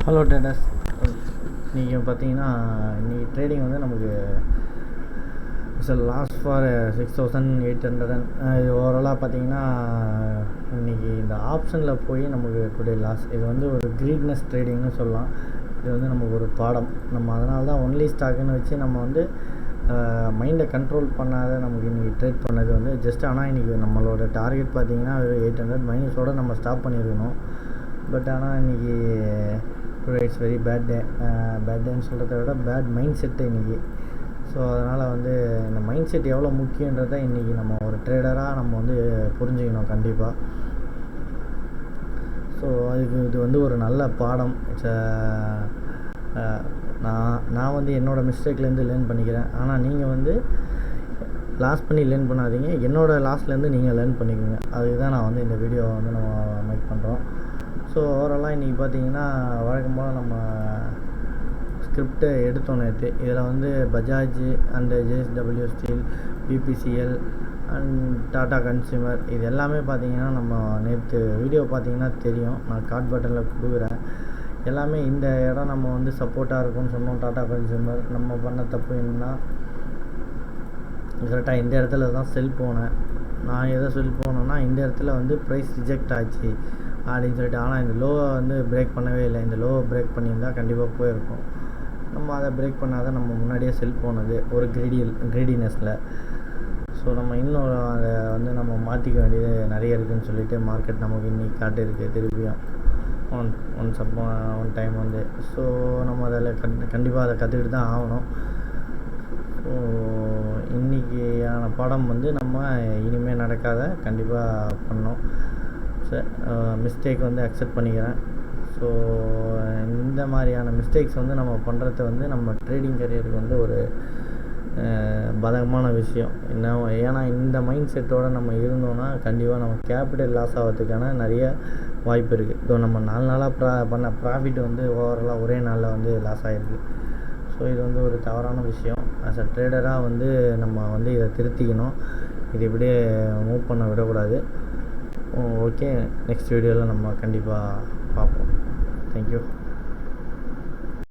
Hello traders, நீங்கள் பார்த்தீங்கன்னா இன்றைக்கி ட்ரேடிங் வந்து நமக்கு லாஸ்ட் ஃபார் 6800 இது ஓவராலாக பார்த்தீங்கன்னா இன்றைக்கி இந்த ஆப்ஷனில் போய் நமக்கு டுடே லாஸ். இது வந்து ஒரு க்ரீட்னஸ் ட்ரேடிங்னு சொல்லலாம். இது வந்து நமக்கு ஒரு பாடம். நம்ம அதனால தான் ஒன்லி ஸ்டாக்குன்னு வச்சு நம்ம வந்து மைண்டை கண்ட்ரோல் பண்ணாத நமக்கு இன்றைக்கி ட்ரேட் பண்ணது வந்து ஜஸ்ட். ஆனால் இன்றைக்கி நம்மளோட டார்கெட் பார்த்தீங்கன்னா 800 மைனஸோடு நம்ம ஸ்டாப் பண்ணியிருக்கணும். பட் ஆனால் இன்றைக்கி டுடே இட்ஸ் வெரி பேட் டேன்னு சொல்கிறத விட பேட் மைண்ட் செட்டு இன்றைக்கி. ஸோ அதனால் வந்து இந்த மைண்ட் செட் எவ்வளோ முக்கியன்றதை இன்றைக்கி நம்ம ஒரு ட்ரேடராக நம்ம வந்து புரிஞ்சுக்கணும் கண்டிப்பாக. ஸோ அதுக்கு இது வந்து ஒரு நல்ல பாடம். நான் வந்து என்னோடய மிஸ்டேக்லேருந்து லேர்ன் பண்ணிக்கிறேன். ஆனால் நீங்கள் வந்து லாஸ் பண்ணி லேர்ன் பண்ணாதீங்க, என்னோடய லாஸ்லேருந்து நீங்கள் லேர்ன் பண்ணிக்கோங்க. அதுக்கு தான் நான் வந்து இந்த வீடியோவை வந்து நம்ம மேக் பண்ணுறோம். ஸோ ஓவராலாக இன்றைக்கி பார்த்தீங்கன்னா வழக்கம் போல் நம்ம ஸ்கிரிப்டை எடுத்தோம் நேற்று. இதில் வந்து Bajaj and JSW steel, BPCL and Tata consumer இது எல்லாமே பார்த்தீங்கன்னா நம்ம நேற்று வீடியோ பார்த்தீங்கன்னா தெரியும். நான் கார்ட் பட்டனில் கொடுக்குறேன். எல்லாமே இந்த இடம் நம்ம வந்து சப்போர்ட்டாக இருக்கும்னு சொன்னோம். டாடா கன்சியூமர் நம்ம பண்ண தப்பு என்னன்னா, கரெக்டாக இந்த இடத்துல தான் செல் போனேன். நான் எதை செல் போனேன்னா, இந்த இடத்துல வந்து ப்ரைஸ் ரிஜெக்ட் ஆச்சு அப்படின்னு சொல்லிட்டு. ஆனால் இந்த லோவை வந்து பிரேக் பண்ணவே இல்லை. இந்த லோவை பிரேக் பண்ணியிருந்தால் கண்டிப்பாக போயிருக்கும். நம்ம அதை பிரேக் பண்ணாதான் நம்ம முன்னாடியே செல் போனது ஒரு க்ரீடினஸில். ஸோ நம்ம இன்னும் அதை வந்து நம்ம மாற்றிக்க வேண்டியது நிறைய இருக்குதுன்னு சொல்லிட்டு மார்க்கெட் நமக்கு இன்றைக்கி காட்டியிருக்கு திருப்பியும் ஒன் டைம் வந்து. ஸோ நம்ம அதில் கண்டிப்பாக அதை கற்றுக்கிட்டு தான் ஆகணும். ஸோ இன்றைக்கியான பாடம் வந்து நம்ம இனிமேல் நடக்காத கண்டிப்பாக பண்ணோம். மிஸ்டேக் வந்து அக்செப்ட் பண்ணிக்கிறேன். ஸோ இந்த மாதிரியான மிஸ்டேக்ஸ் வந்து நம்ம பண்ணுறது வந்து நம்ம ட்ரேடிங் கரியருக்கு வந்து ஒரு பதகமான விஷயம். ஏன்னா இந்த மைண்ட் செட்டோடு நம்ம இருந்தோன்னா கண்டிப்பாக நம்ம கேபிட்டல் லாஸ் ஆகிறதுக்கான நிறைய வாய்ப்பு இருக்குது. ஸோ நம்ம 4 நாளாக பண்ண ப்ராஃபிட் வந்து ஓவராலாக ஒரே நாளில் வந்து லாஸ் ஆகிருக்கு. ஸோ இது வந்து ஒரு தவறான விஷயம். ஆஸ் அ ட்ரேடராக வந்து நம்ம வந்து இதை திருத்திக்கணும். இது இப்படியே மூவ் பண்ண விடக்கூடாது. ஓகே, நெக்ஸ்ட் வீடியோவில் நம்ம கண்டிப்பாக பார்ப்போம். தேங்க்யூ.